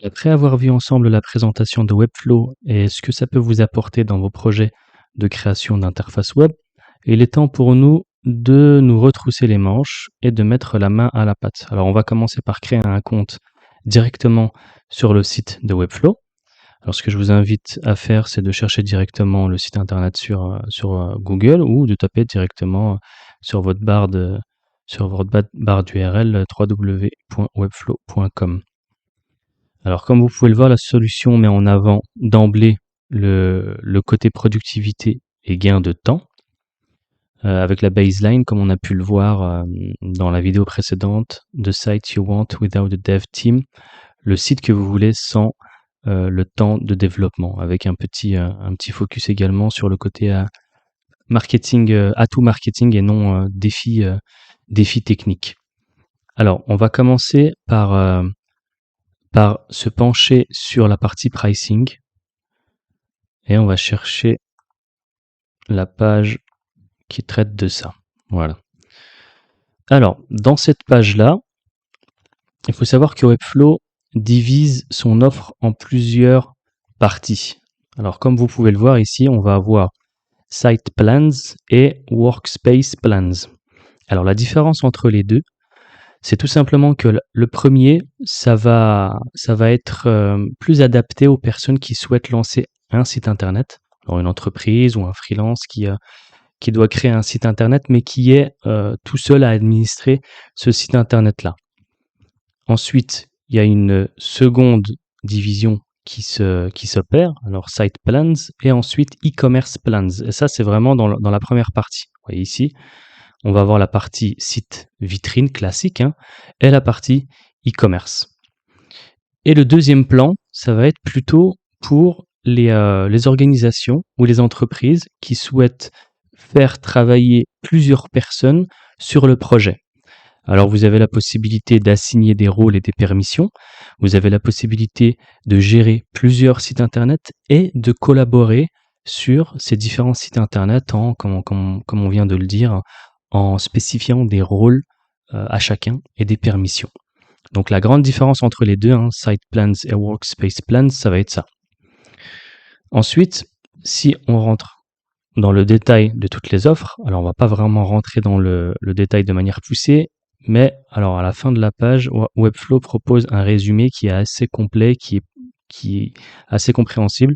Après avoir vu ensemble la présentation de Webflow et ce que ça peut vous apporter dans vos projets de création d'interface web, il est temps pour nous de nous retrousser les manches et de mettre la main à la pâte. Alors on va commencer par créer un compte directement sur le site de Webflow. Alors ce que je vous invite à faire, c'est de chercher directement le site internet sur Google ou de taper directement sur votre barre d'URL www.webflow.com. Alors, comme vous pouvez le voir, la solution met en avant d'emblée le côté productivité et gain de temps, avec la baseline, comme on a pu le voir dans la vidéo précédente, The site you want without a dev team, le site que vous voulez sans le temps de développement, avec un petit focus également sur le côté marketing, atout marketing et non défi technique. Alors, on va commencer par se pencher sur la partie pricing et on va chercher la page qui traite de ça. Voilà. Alors, dans cette page-là, il faut savoir que Webflow divise son offre en plusieurs parties. Alors, comme vous pouvez le voir ici, on va avoir Site Plans et Workspace Plans. Alors, la différence entre les deux, c'est tout simplement que le premier, ça va être plus adapté aux personnes qui souhaitent lancer un site internet, alors une entreprise ou un freelance qui doit créer un site internet, mais qui est tout seul à administrer ce site internet-là. Ensuite, il y a une seconde division qui s'opère, alors Site Plans, et ensuite E-Commerce Plans. Et ça, c'est vraiment dans la première partie. Vous voyez ici, on va avoir la partie site vitrine classique et la partie e-commerce. Et le deuxième plan, ça va être plutôt pour les organisations ou les entreprises qui souhaitent faire travailler plusieurs personnes sur le projet. Alors vous avez la possibilité d'assigner des rôles et des permissions, vous avez la possibilité de gérer plusieurs sites internet et de collaborer sur ces différents sites internet comme on vient de le dire, en spécifiant des rôles à chacun et des permissions. Donc la grande différence entre les deux, Site Plans et Workspace Plans, ça va être ça. Ensuite, si on rentre dans le détail de toutes les offres, alors on va pas vraiment rentrer dans le détail de manière poussée, mais alors à la fin de la page, Webflow propose un résumé qui est assez complet, qui est assez compréhensible.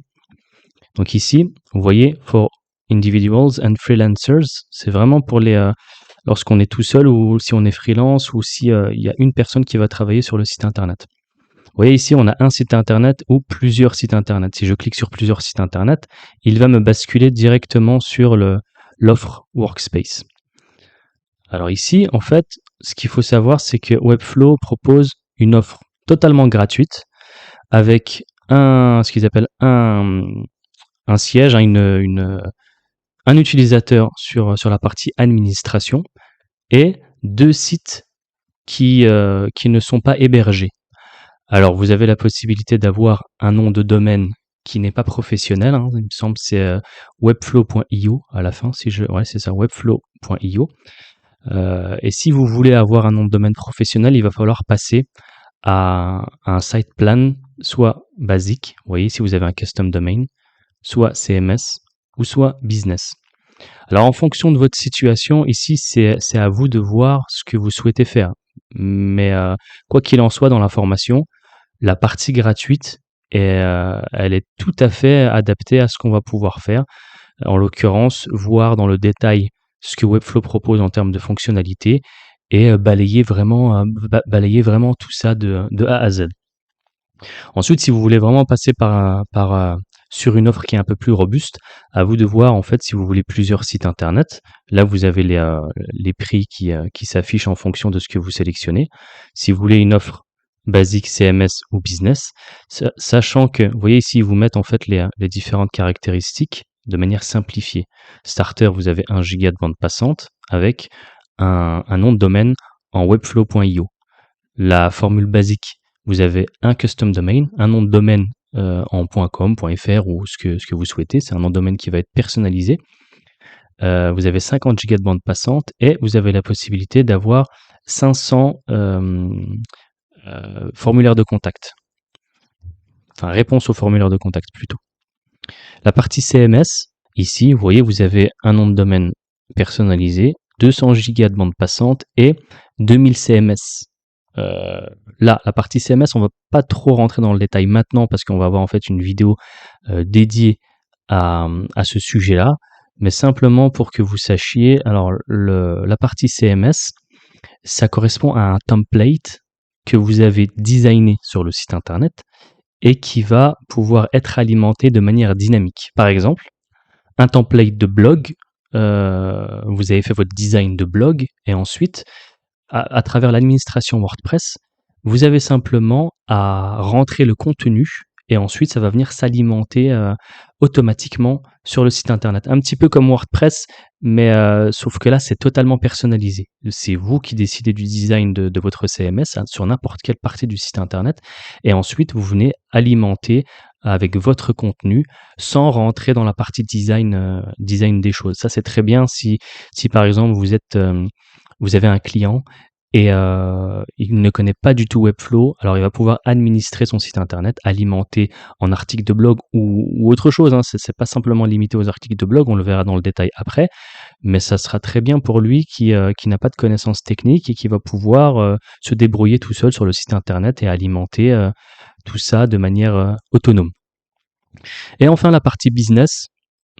Donc ici, vous voyez, for individuals and freelancers, c'est vraiment pour lorsqu'on est tout seul ou si on est freelance ou si il y a une personne qui va travailler sur le site internet. Vous voyez ici, on a un site internet ou plusieurs sites internet. Si je clique sur plusieurs sites internet, il va me basculer directement sur l'offre Workspace. Alors ici, en fait, ce qu'il faut savoir, c'est que Webflow propose une offre totalement gratuite avec ce qu'ils appellent un siège, un utilisateur sur la partie administration et deux sites qui ne sont pas hébergés. Alors, vous avez la possibilité d'avoir un nom de domaine qui n'est pas professionnel. Il me semble que c'est webflow.io à la fin. Ouais, c'est ça, webflow.io. Et si vous voulez avoir un nom de domaine professionnel, il va falloir passer à un site plan, soit basique. Vous voyez, si vous avez un custom domain, soit CMS ou soit business. Alors, en fonction de votre situation, ici, c'est à vous de voir ce que vous souhaitez faire. Mais quoi qu'il en soit, dans la formation, la partie gratuite, elle est tout à fait adaptée à ce qu'on va pouvoir faire. En l'occurrence, voir dans le détail ce que Webflow propose en termes de fonctionnalités et balayer vraiment tout ça de A à Z. Ensuite, si vous voulez vraiment passer sur une offre qui est un peu plus robuste, à vous de voir en fait si vous voulez plusieurs sites internet. Là, vous avez les prix qui s'affichent en fonction de ce que vous sélectionnez. Si vous voulez une offre basique CMS ou business, sachant que, vous voyez ici, ils vous mettent en fait les différentes caractéristiques de manière simplifiée. Starter, vous avez 1 giga de bande passante avec un nom de domaine en webflow.io. La formule basique, vous avez un custom domain, un nom de domaine en .com, .fr ou ce que vous souhaitez. C'est un nom de domaine qui va être personnalisé. Vous avez 50 giga de bande passante et vous avez la possibilité d'avoir 500 formulaires de contact. enfin réponse au formulaire de contact plutôt. La partie CMS, ici, vous voyez, vous avez un nom de domaine personnalisé, 200 gigas de bande passante et 2000 CMS. Là, la partie CMS, on va pas trop rentrer dans le détail maintenant parce qu'on va avoir en fait une vidéo dédiée à ce sujet-là, mais simplement pour que vous sachiez, alors la partie CMS, ça correspond à un template que vous avez designé sur le site internet et qui va pouvoir être alimenté de manière dynamique. Par exemple, un template de blog, vous avez fait votre design de blog et ensuite, à travers l'administration WordPress, vous avez simplement à rentrer le contenu et ensuite ça va venir s'alimenter automatiquement sur le site internet. Un petit peu comme WordPress, mais sauf que là c'est totalement personnalisé. C'est vous qui décidez du design de votre CMS hein, sur n'importe quelle partie du site internet et ensuite vous venez alimenter avec votre contenu sans rentrer dans la partie design des choses. Ça c'est très bien si par exemple vous avez un client et il ne connaît pas du tout Webflow, alors il va pouvoir administrer son site internet, alimenter en articles de blog ou autre chose, hein. C'est pas simplement limité aux articles de blog, on le verra dans le détail après, mais ça sera très bien pour lui qui n'a pas de connaissances techniques et qui va pouvoir se débrouiller tout seul sur le site internet et alimenter tout ça de manière autonome. Et enfin la partie business.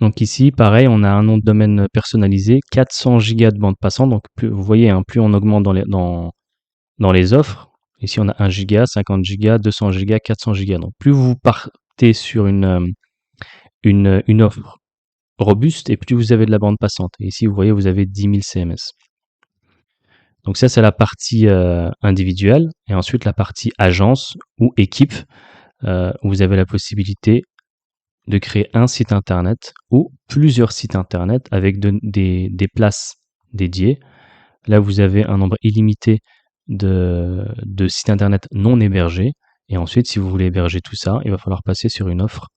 Donc ici, pareil, on a un nom de domaine personnalisé, 400 gigas de bande passante. Donc vous voyez, hein, plus on augmente dans les offres, ici on a 1 giga, 50 gigas, 200 gigas, 400 gigas. Donc plus vous partez sur une offre robuste et plus vous avez de la bande passante. Et ici, vous voyez, vous avez 10 000 CMS. Donc ça, c'est la partie individuelle. Et ensuite, la partie agence ou équipe, où vous avez la possibilité de créer un site internet ou plusieurs sites internet avec des places dédiées. Là, vous avez un nombre illimité de sites internet non hébergés. Et ensuite, si vous voulez héberger tout ça, il va falloir passer sur une offre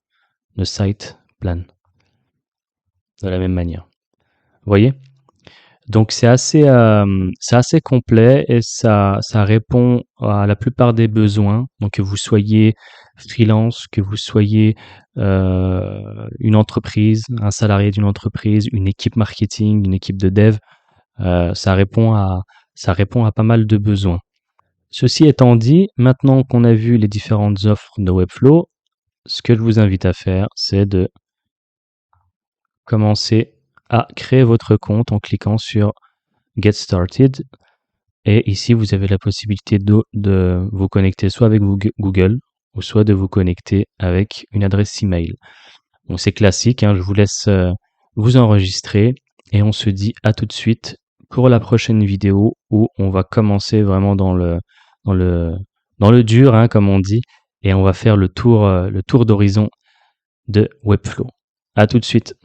de site plan. De la même manière. Vous voyez? Donc c'est assez complet et ça répond à la plupart des besoins. Donc que vous soyez freelance, que vous soyez une entreprise, un salarié d'une entreprise, une équipe marketing, une équipe de dev, ça répond à pas mal de besoins. Ceci étant dit, maintenant qu'on a vu les différentes offres de Webflow, ce que je vous invite à faire, c'est de commencer à créer votre compte en cliquant sur Get Started. Et ici, vous avez la possibilité de vous connecter soit avec Google ou soit de vous connecter avec une adresse email. Donc c'est classique, hein, je vous laisse vous enregistrer et on se dit à tout de suite pour la prochaine vidéo où on va commencer vraiment dans le dur, hein, comme on dit, et on va faire le tour d'horizon de Webflow. À tout de suite.